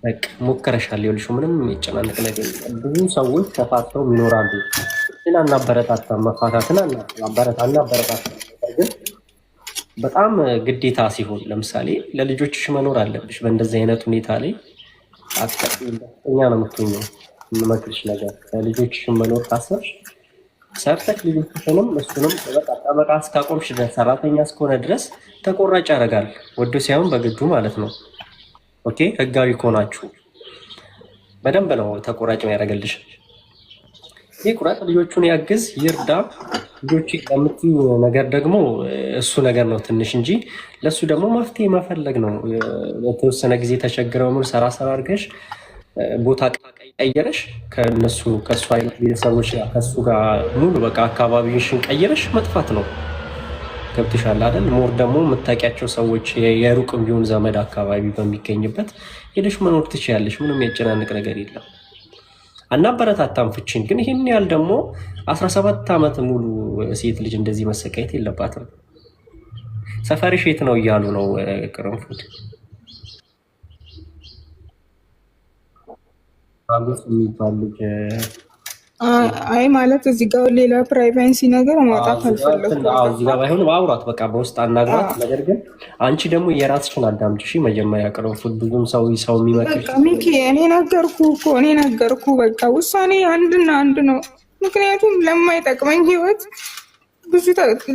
በቃ ሞከረሻል። ይኸውልሽ ምንም የሚጨናነቅ ነገር የለም። ብዙ ሰዎች ተፋተው ይኖራሉ። ግን አናበረታታም፣ መፋታትን አናበረታታም። ግን በጣም ግዴታ ሲሆን ለምሳሌ ለልጆችሽ መኖር አለብሽ። በእንደዚህ አይነት ሁኔታ ላይ ደስተኛ ነው የምትሆኘው። የምመክርሽ ነገር ለልጆችሽን መኖር ካሰብሽ ሰርተሽ ልጆችሽንም እሱንም በቃ ጠበቃ እስካቆምሽ ድረስ ሰራተኛ እስከሆነ ድረስ ተቆራጭ ያደርጋል። ወዶ ሳይሆን በግዱ ማለት ነው። ኦኬ ህጋዊ ከሆናችሁ በደንብ ነው ተቆራጭ ያደርገልሽ። ይህ ቁራጭ ልጆቹን ያግዝ ይርዳ። ልጆች ለምትዩ ነገር ደግሞ እሱ ነገር ነው ትንሽ እንጂ ለሱ ደግሞ መፍትሄ መፈለግ ነው። በተወሰነ ጊዜ ተቸግረው ምን ሰራ አድርገሽ ቦታ ቀይረሽ ከእሱ አይነት ቤተሰቦች ከእሱ ጋር ሙሉ በቃ አካባቢሽን ቀይረሽ መጥፋት ነው። ገብትሻል አይደል? ሞር ደግሞ የምታውቂያቸው ሰዎች የሩቅም ቢሆን ዘመድ አካባቢ በሚገኝበት ሄደሽ መኖር ትችያለሽ። ምንም ያጨናንቅ ነገር የለም። አናበረታታም ፍቺን። ግን ይህን ያህል ደግሞ 17 ዓመት ሙሉ ሴት ልጅ እንደዚህ መሰቃየት የለባትም። ሰፈርሽ የት ነው እያሉ ነው ቅርንፉድ የሚባል ልጅ አይ ማለት እዚህ ጋር ሌላ ፕራይቬሲ ነገር ማውጣት አልፈለኩም። እዚህ ጋር ባይሆን አውራት፣ በቃ በውስጥ አናግራት። ነገር ግን አንቺ ደግሞ የራስሽን አዳምጪ። እሺ መጀመሪያ ቅርንፉድ ብዙም ሰው የሚመክር ሚኪ፣ እኔ ነገርኩ በቃ ውሳኔ አንድና አንድ ነው። ምክንያቱም ለማይጠቅመኝ ህይወት ብዙ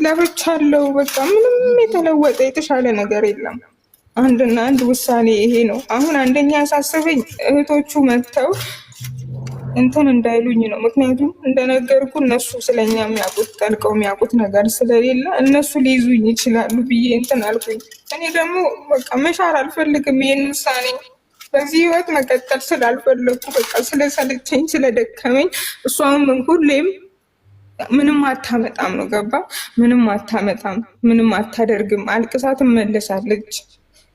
ለፍቻለሁ። በቃ ምንም የተለወጠ የተሻለ ነገር የለም። አንድና አንድ ውሳኔ ይሄ ነው። አሁን አንደኛ ያሳሰበኝ እህቶቹ መጥተው እንትን እንዳይሉኝ ነው። ምክንያቱም እንደነገርኩ እነሱ ስለኛ የሚያውቁት ጠልቀው የሚያውቁት ነገር ስለሌለ እነሱ ሊይዙኝ ይችላሉ ብዬ እንትን አልኩኝ። እኔ ደግሞ በቃ መሻር አልፈልግም ይህን ውሳኔ። በዚህ ህይወት መቀጠል ስላልፈለግኩ በቃ ስለሰለቸኝ ስለደከመኝ፣ እሷም ሁሌም ምንም አታመጣም ነው ገባ? ምንም አታመጣም፣ ምንም አታደርግም። አልቅሳ ትመለሳለች።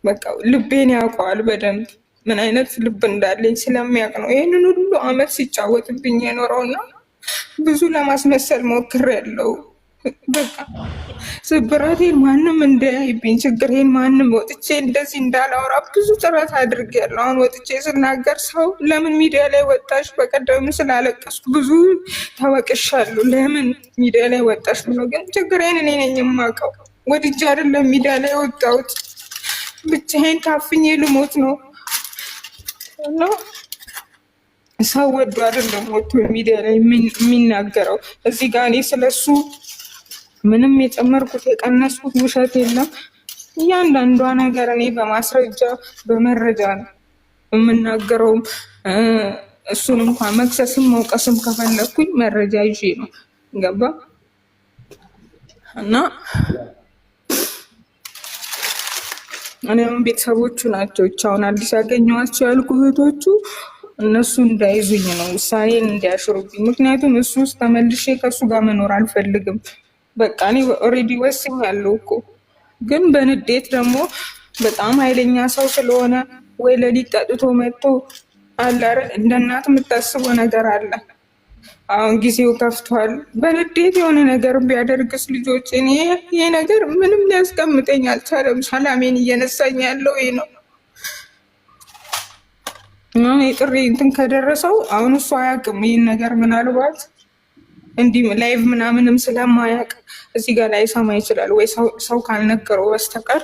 በቃ ልቤን ያውቀዋል በደንብ ምን አይነት ልብ እንዳለኝ ስለሚያውቅ ነው ይህንን ሁሉ አመት ሲጫወትብኝ የኖረውና ብዙ ለማስመሰል ሞክሬያለሁ። በቃ ስብራቴን ማንም እንዳያይብኝ፣ ችግሬን ማንም ወጥቼ እንደዚህ እንዳላወራ ብዙ ጥረት አድርጌያለሁ። አሁን ወጥቼ ስናገር ሰው ለምን ሚዲያ ላይ ወጣሽ፣ በቀደም ስላለቀስኩ ብዙ ተወቅሻለሁ፣ ለምን ሚዲያ ላይ ወጣሽ ብሎ፣ ግን ችግሬን እኔ ነኝ የማውቀው። ወድጄ አይደለም ሚዲያ ላይ ወጣሁት፣ ብቻዬን ታፍኜ ልሞት ነው። እና ሰው ወዶ አይደለም ወጥቶ ሚዲያ ላይ የሚናገረው። እዚህ ጋር እኔ ስለሱ ምንም የጨመርኩት የቀነስኩት ውሸት የለም። እያንዳንዷ ነገር እኔ በማስረጃ በመረጃ ነው የምናገረውም። እሱን እንኳን መክሰስም መውቀስም ከፈለግኩኝ መረጃ ይዤ ነው ገባ? እና እኔም ቤተሰቦቹ ናቸው አሁን አዲስ ያገኘኋቸው ያልኩ እህቶቹ፣ እነሱ እንዳይዙኝ ነው ውሳኔን እንዲያሽሩብኝ። ምክንያቱም እሱ ውስጥ ተመልሼ ከእሱ ጋር መኖር አልፈልግም። በቃ እኔ ኦልሬዲ ወስኛለሁ እኮ። ግን በንዴት ደግሞ በጣም ኃይለኛ ሰው ስለሆነ ወይ ሌሊት ጠጥቶ መጥቶ አለ አይደል እንደ እናት የምታስበው ነገር አለ። አሁን ጊዜው ከፍቷል። በንዴት የሆነ ነገር ቢያደርግስ ልጆች፣ እኔ ይሄ ነገር ምንም ሊያስቀምጠኝ አልቻለም። ሰላሜን እየነሳኝ ያለው ይሄ ነው። የጥሪ እንትን ከደረሰው አሁን እሱ አያውቅም ይህን ነገር። ምናልባት እንዲህ ላይቭ ምናምንም ስለማያውቅ እዚህ ጋር ላይ ሰማ ይችላል ወይ ሰው ካልነገረው በስተቀር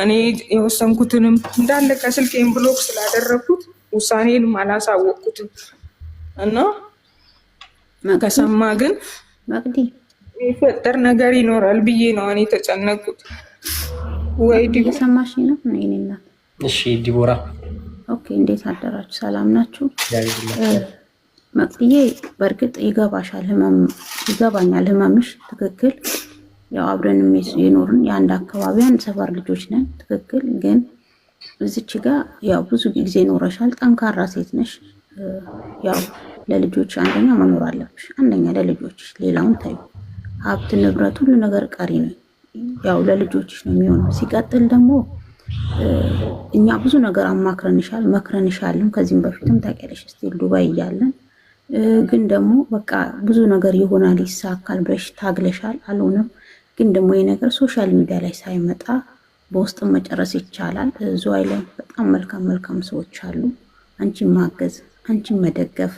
እኔ የወሰንኩትንም እንዳለ ከስልኬን ብሎክ ስላደረኩት ውሳኔንም አላሳወቅኩትም እና ከሰማ ግን የፈጠር ነገር ይኖራል ብዬ ነው እኔ የተጨነቁት። ወይ ሰማሽ ነው ነኝና። እሺ ዲቦራ፣ ኦኬ፣ እንዴት አደራችሁ? ሰላም ናችሁ? መቅድዬ፣ በእርግጥ ይገባሻል፣ ይገባኛል ህመምሽ። ትክክል። ያው አብረንም የኖርን የአንድ አካባቢ አንድ ሰፈር ልጆች ነን። ትክክል። ግን እዚች ጋር ያው ብዙ ጊዜ ኖረሻል። ጠንካራ ሴት ነሽ። ያው ለልጆች አንደኛ መኖር አለብሽ። አንደኛ ለልጆች፣ ሌላውን ታዩ። ሀብት ንብረት ሁሉ ነገር ቀሪ ነው። ያው ለልጆችሽ ነው የሚሆነው። ሲቀጥል ደግሞ እኛ ብዙ ነገር አማክረንሻል፣ መክረንሻልም ከዚህም በፊትም ታውቂያለሽ። ስቲል ዱባይ እያለን ግን ደግሞ በቃ ብዙ ነገር ይሆናል ይሳካል ብለሽ ታግለሻል፣ አልሆነም። ግን ደግሞ ይሄ ነገር ሶሻል ሚዲያ ላይ ሳይመጣ በውስጥም መጨረስ ይቻላል። ዝዋይ ላይ በጣም መልካም ሰዎች አሉ። አንቺን ማገዝ፣ አንቺን መደገፍ፣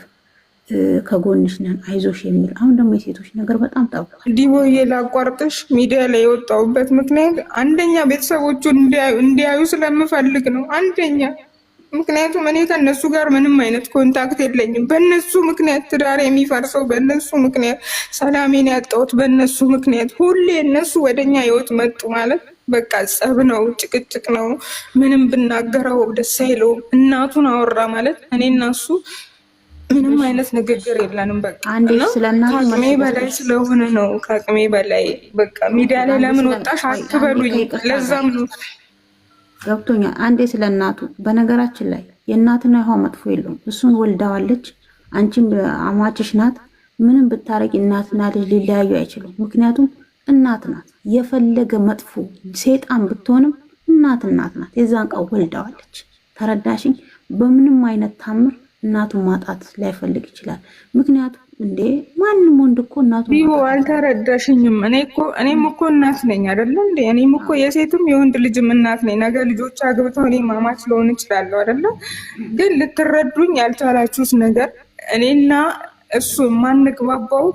ከጎንሽ ነን አይዞሽ የሚል። አሁን ደግሞ የሴቶች ነገር በጣም ጠብቋል። ዲቦዬ ላቋርጥሽ፣ ሚዲያ ላይ የወጣሁበት ምክንያት አንደኛ ቤተሰቦቹ እንዲያዩ ስለምፈልግ ነው። አንደኛ ምክንያቱም እኔ ከነሱ ጋር ምንም አይነት ኮንታክት የለኝም። በእነሱ ምክንያት ትዳር የሚፈርሰው፣ በእነሱ ምክንያት ሰላሜን ያጣሁት፣ በእነሱ ምክንያት ሁሌ እነሱ ወደኛ ህይወት መጡ ማለት በቃ ጸብ ነው፣ ጭቅጭቅ ነው። ምንም ብናገረው ደስ አይለውም። እናቱን አወራ ማለት እኔ እና እሱ ምንም አይነት ንግግር የለንም። በቃ ከአቅሜ በላይ ስለሆነ ነው። ከአቅሜ በላይ በቃ ሚዲያ ላይ ለምን ወጣሽ አትበሉኝ። ለዛም ነው ገብቶኛል። አንዴ ስለ እናቱ፣ በነገራችን ላይ የእናትና ይኸው መጥፎ የለውም። እሱን ወልዳዋለች፣ አንቺም አማችሽ ናት። ምንም ብታረቂ እናትና ልጅ ሊለያዩ አይችሉም። ምክንያቱም እናት ናት። የፈለገ መጥፎ ሴጣን ብትሆንም እናት ናት። የዛን ቀን ወልዳዋለች። ተረዳሽኝ? በምንም አይነት ታምር እናቱን ማጣት ላይፈልግ ይችላል። ምክንያቱም እንዴ ማንም ወንድ እኮ እናቱ ቢሆ አልተረዳሽኝም። እኔም እኮ እናት ነኝ አይደለ እንዴ? እኔም እኮ የሴትም የወንድ ልጅም እናት ነኝ። ነገ ልጆች አግብተው እኔ ማማች ልሆን እችላለሁ አይደለ? ግን ልትረዱኝ ያልቻላችሁት ነገር እኔና እሱ የማንግባባው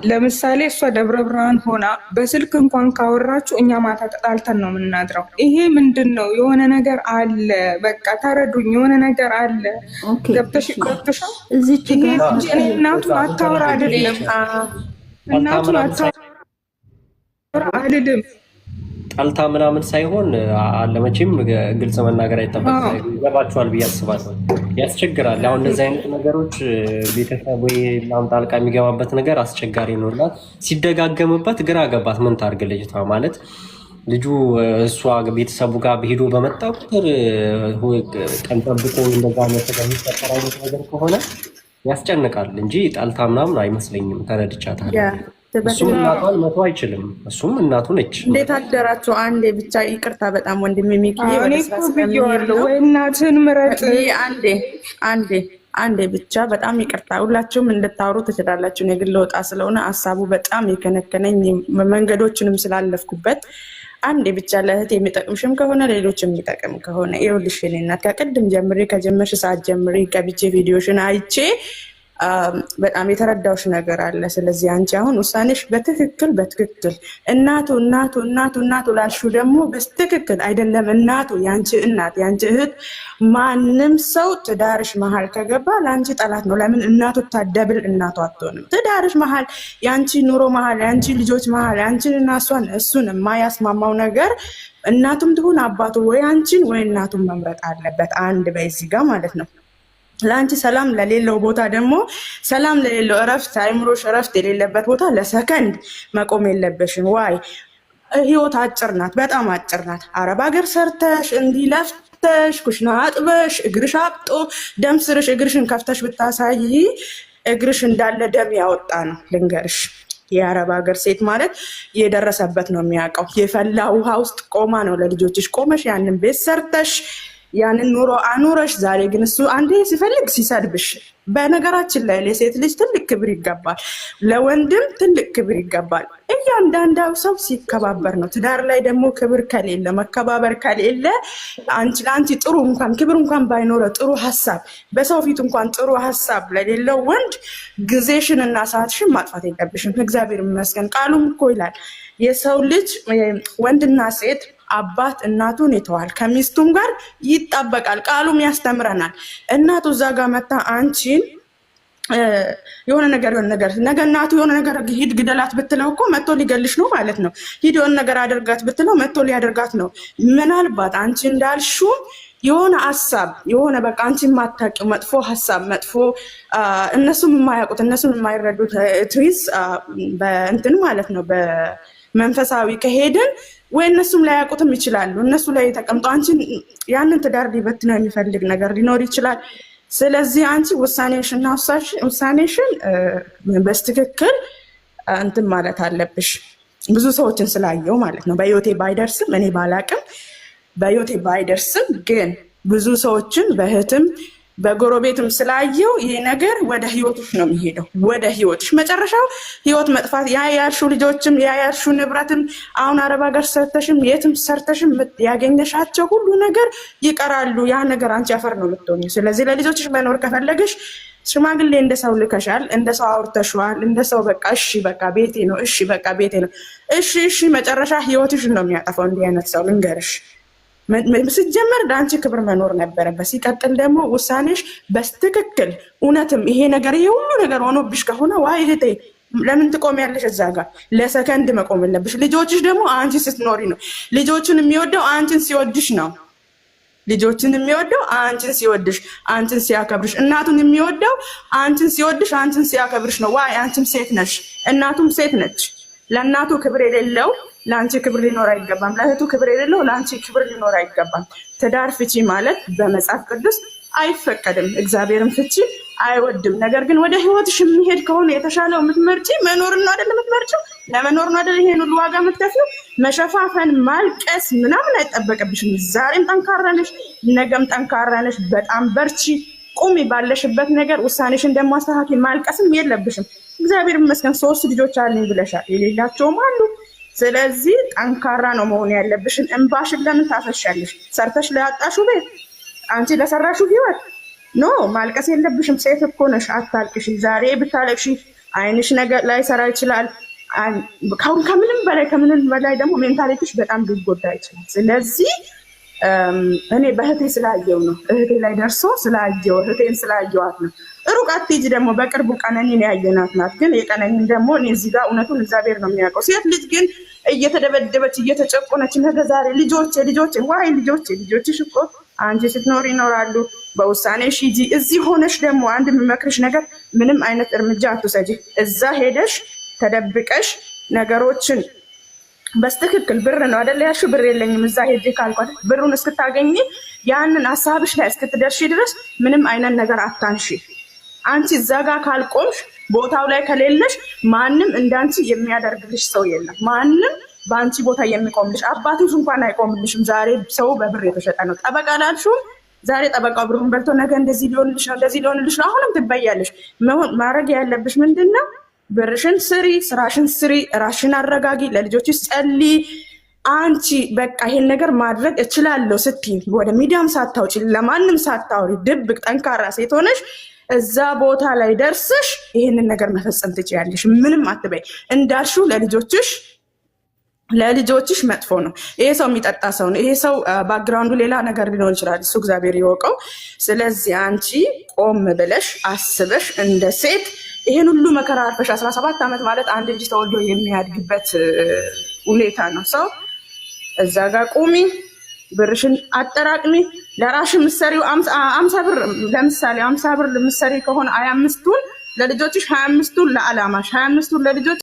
ለምሳሌ እሷ ደብረ ብርሃን ሆና በስልክ እንኳን ካወራችሁ እኛ ማታ ተጣልተን ነው የምናድረው። ይሄ ምንድን ነው? የሆነ ነገር አለ። በቃ ተረዱኝ። የሆነ ነገር አለ። ገብቶሻል? ይሄ እናቱን አታወራ አይደለም፣ እናቱን አታወራ አይደለም ጣልታ ምናምን ሳይሆን አለመቼም ግልጽ መናገር አይጠበቅም። ይገባችኋል ብዬ አስባለሁ። ያስቸግራል። አሁን እንደዚህ አይነት ነገሮች ቤተሰብ ወይ ላም ጣልቃ የሚገባበት ነገር አስቸጋሪ ነውና ሲደጋገምበት ግራ ገባት። ምን ታርግ ልጅቷ ማለት ልጁ እሷ ቤተሰቡ ጋር ሄዶ በመጣ ቁጥር ቀን ጠብቆ እንደዛ የሚፈጠር አይነት ነገር ከሆነ ያስጨንቃል እንጂ ጣልታ ምናምን አይመስለኝም። ተረድቻታለሁ። እሱም እናቷን መቶ አይችልም። እሱም እናቱ ነች። እንዴት አደራችሁ? አንዴ ብቻ ይቅርታ በጣም ወንድሜ ሚኪ ወይ እናትን ምረጥ። አንዴ ብቻ በጣም ይቅርታ። ሁላችሁም እንድታወሩ ትችላላችሁ። እኔ ግን ልወጣ ስለሆነ ሀሳቡ በጣም የከነከነኝ መንገዶችንም ስላለፍኩበት አንዴ ብቻ ለእህት የሚጠቅምሽም ከሆነ ሌሎች የሚጠቅም ከሆነ ይኸውልሽ፣ የእኔ እናት ከቅድም ጀምሬ ከጀመርሽ ሰዓት ጀምሬ ገብቼ ቪዲዮሽን አይቼ በጣም የተረዳውሽ ነገር አለ። ስለዚህ አንቺ አሁን ውሳኔሽ በትክክል እናቱ ላልሽው ደግሞ በትክክል አይደለም። እናቱ ያንቺ እናት ያንቺ እህት ማንም ሰው ትዳርሽ መሀል ከገባ ለአንቺ ጠላት ነው። ለምን እናቱ ታደብል እናቱ አትሆንም? ትዳርሽ መሀል ያንቺ ኑሮ መሀል ያንቺ ልጆች መሀል ያንቺን እና እሱን የማያስማማው ነገር እናቱም ትሁን አባቱ ወይ አንቺን ወይ እናቱን መምረጥ አለበት። አንድ በዚህ ጋር ማለት ነው። ለአንቺ ሰላም ለሌለው ቦታ ደግሞ ሰላም ለሌለው እረፍት አይምሮሽ እረፍት የሌለበት ቦታ ለሰከንድ መቆም የለበሽም። ዋይ ህይወት አጭር ናት፣ በጣም አጭር ናት። አረብ ሀገር ሰርተሽ እንዲህ ለፍተሽ ኩሽና አጥበሽ እግርሽ አብጦ ደም ስርሽ እግርሽን ከፍተሽ ብታሳይ እግርሽ እንዳለ ደም ያወጣ ነው። ልንገርሽ፣ የአረብ ሀገር ሴት ማለት የደረሰበት ነው የሚያውቀው። የፈላ ውሃ ውስጥ ቆማ ነው ለልጆችሽ ቆመሽ ያንን ቤት ሰርተሽ ያንን ኑሮ አኑረሽ። ዛሬ ግን እሱ አንዴ ሲፈልግ ሲሰድብሽ። በነገራችን ላይ ለሴት ልጅ ትልቅ ክብር ይገባል፣ ለወንድም ትልቅ ክብር ይገባል። እያንዳንዳው ሰው ሲከባበር ነው። ትዳር ላይ ደግሞ ክብር ከሌለ መከባበር ከሌለ ለአንቺ ጥሩ እንኳን ክብር እንኳን ባይኖረ ጥሩ ሀሳብ በሰው ፊት እንኳን ጥሩ ሀሳብ ለሌለው ወንድ ጊዜሽን እና ሰዓትሽን ማጥፋት የለብሽም። እግዚአብሔር ይመስገን ቃሉም እኮ ይላል የሰው ልጅ ወንድና ሴት አባት እናቱን ይተዋል ከሚስቱም ጋር ይጣበቃል። ቃሉም ያስተምረናል። እናቱ እዛ ጋር መታ አንቺን የሆነ ነገር ነገ እናቱ የሆነ ነገር ሂድ ግደላት ብትለው እኮ መጥቶ ሊገልሽ ነው ማለት ነው። ሂድ የሆነ ነገር አድርጋት ብትለው መጥቶ ሊያደርጋት ነው። ምናልባት አንቺ እንዳልሽው የሆነ ሀሳብ የሆነ በቃ አንቺ የማታውቂው መጥፎ ሀሳብ መጥፎ እነሱም የማያውቁት እነሱም የማይረዱት ትዊዝ በእንትን ማለት ነው በመንፈሳዊ ከሄድን ወይ እነሱም ላያውቁትም ይችላሉ። እነሱ ላይ ተቀምጦ አንቺን ያንን ትዳር ሊበትነው የሚፈልግ ነገር ሊኖር ይችላል። ስለዚህ አንቺ ውሳኔሽን በስትክክል እንትን ማለት አለብሽ። ብዙ ሰዎችን ስላየው ማለት ነው። በህይወቴ ባይደርስም እኔ ባላቅም በህይወቴ ባይደርስም ግን ብዙ ሰዎችን በእህትም በጎረቤትም ስላየው ይሄ ነገር ወደ ህይወትሽ ነው የሚሄደው፣ ወደ ህይወትሽ መጨረሻው ህይወት መጥፋት። ያ ያልሽው ልጆችም ያ ያልሽው ንብረትም አሁን አረብ ሀገር ሰርተሽም የትም ሰርተሽም ያገኘሻቸው ሁሉ ነገር ይቀራሉ። ያ ነገር አንቺ አፈር ነው የምትሆኚ። ስለዚህ ለልጆችሽ መኖር ከፈለግሽ ሽማግሌ እንደ ሰው ልከሻል፣ እንደ ሰው አውርተሽዋል፣ እንደ ሰው በቃ እሺ በቃ ቤቴ ነው፣ እሺ በቃ ቤቴ ነው፣ እሺ መጨረሻ ህይወትሽን ነው የሚያጠፋው። እንዲህ አይነት ሰው ልንገርሽ፣ ሲጀመር ለአንቺ ክብር መኖር ነበረበት። ሲቀጥል ደግሞ ውሳኔሽ በስትክክል እውነትም ይሄ ነገር ይሄ ሁሉ ነገር ሆኖብሽ ከሆነ ዋይ እህቴ ለምን ትቆሚያለሽ? እዛ ጋር ለሰከንድ መቆም የለብሽ። ልጆችሽ ደግሞ አንቺ ስትኖሪ ነው። ልጆችን የሚወደው አንቺን ሲወድሽ ነው። ልጆችን የሚወደው አንቺን ሲወድሽ፣ አንቺን ሲያከብርሽ። እናቱን የሚወደው አንቺን ሲወድሽ፣ አንቺን ሲያከብርሽ ነው። ዋይ አንቺም ሴት ነሽ፣ እናቱም ሴት ነች። ለእናቱ ክብር የሌለው ለአንቺ ክብር ሊኖር አይገባም። ለእህቱ ክብር የሌለው ለአንቺ ክብር ሊኖር አይገባም። ትዳር ፍቺ ማለት በመጽሐፍ ቅዱስ አይፈቀድም። እግዚአብሔርን ፍቺ አይወድም። ነገር ግን ወደ ህይወትሽ የሚሄድ ከሆነ የተሻለው የምትመርጪ መኖር ነው አይደል? የምትመርጪው ለመኖር ነው አይደል? ይሄን ሁሉ ዋጋ የምትከፍይው መሸፋፈን፣ ማልቀስ ምናምን አይጠበቅብሽም። ዛሬም ጠንካራ ነሽ፣ ነገም ጠንካራ ነሽ። በጣም በርቺ፣ ቁሚ ባለሽበት ነገር። ውሳኔሽን ደግሞ አስተካክል። ማልቀስም የለብሽም። እግዚአብሔር ይመስገን 3 ልጆች አሉኝ ብለሻል፣ የሌላቸውም አሉ። ስለዚህ ጠንካራ ነው መሆን ያለብሽን። እንባሽን ለምን ታፈሻለሽ? ሰርተሽ ለያጣሽው ቤት፣ አንቺ ለሰራሽው ህይወት ኖ ማልቀስ የለብሽም። ሴት እኮ ነሽ፣ አታልቅሽ። ዛሬ ብታለቅሽ አይንሽ ነገር ላይ ሰራ ይችላል። ከምንም በላይ ደግሞ ሜንታሊቲሽ በጣም ሊጎዳ ይችላል። ስለዚህ እኔ በእህቴ ስላየው ነው፣ እህቴ ላይ ደርሶ ስላየው እህቴን ስላየዋት ነው። ሩቅ አትሂጂ። ደግሞ በቅርቡ ቀነኒን ያየናት ናት። ግን የቀነኒን ደግሞ እኔ እዚህ ጋር እውነቱን እግዚአብሔር ነው የሚያውቀው። ሴት ልጅ ግን እየተደበደበች እየተጨቆነች ነገ ዛሬ ልጆቼ ዋይ ልጆችሽ እኮ አንቺ ስትኖር ይኖራሉ። በውሳኔሽ ሂጂ። እዚህ ሆነሽ ደግሞ አንድ የምመክርሽ ነገር ምንም አይነት እርምጃ አትውሰጂ። እዛ ሄደሽ ተደብቀሽ ነገሮችን በስትክክል ብር ነው አይደል ያልሽው? ብር የለኝም እዛ ሄጄ ካልኳት ብሩን እስክታገኝ ያንን ሀሳብሽ ላይ እስክትደርሺ ድረስ ምንም አይነት ነገር አታንሺ። አንቺ እዛ ጋር ካልቆምሽ፣ ቦታው ላይ ከሌለሽ ማንም እንዳንቺ የሚያደርግልሽ ሰው የለም። ማንም በአንቺ ቦታ የሚቆምልሽ አባትሽ እንኳን አይቆምልሽም። ዛሬ ሰው በብር የተሸጠ ነው። ጠበቃ ላልሽውም ዛሬ ጠበቃው ብሩን በልቶ ነገ እንደዚህ ሊሆንልሽ ነው እንደዚህ ሊሆንልሽ ነው። አሁንም ትበያለሽ። ማድረግ ያለብሽ ምንድን ነው? ብርሽን ስሪ፣ ስራሽን ስሪ፣ ራሽን አረጋጊ፣ ለልጆችሽ ጸልይ። አንቺ በቃ ይሄን ነገር ማድረግ እችላለሁ ስትይ ወደ ሚዲያም ሳታውጪ ለማንም ሳታውሪ ድብቅ ጠንካራ ሴት ሆነሽ እዛ ቦታ ላይ ደርስሽ ይሄንን ነገር መፈጸም ትችያለሽ። ምንም አትበይ። እንዳልሽው ለልጆችሽ መጥፎ ነው። ይሄ ሰው የሚጠጣ ሰው ነው። ይሄ ሰው ባክግራውንዱ ሌላ ነገር ሊኖር ይችላል። እሱ እግዚአብሔር ይወቀው። ስለዚህ አንቺ ቆም ብለሽ አስበሽ እንደ ሴት ይሄን ሁሉ መከራ አልፈሽ 17 ዓመት ማለት አንድ ልጅ ተወልዶ የሚያድግበት ሁኔታ ነው። ሰው እዛ ጋር ቁሚ፣ ብርሽን አጠራቅሚ። ለራሽ ምሰሪው 50 ብር ለምሳሌ 50 ብር ምሰሪ ከሆነ 25ቱን ለልጆችሽ፣ 25ቱን ለዓላማሽ፣ 25ቱን ለልጆች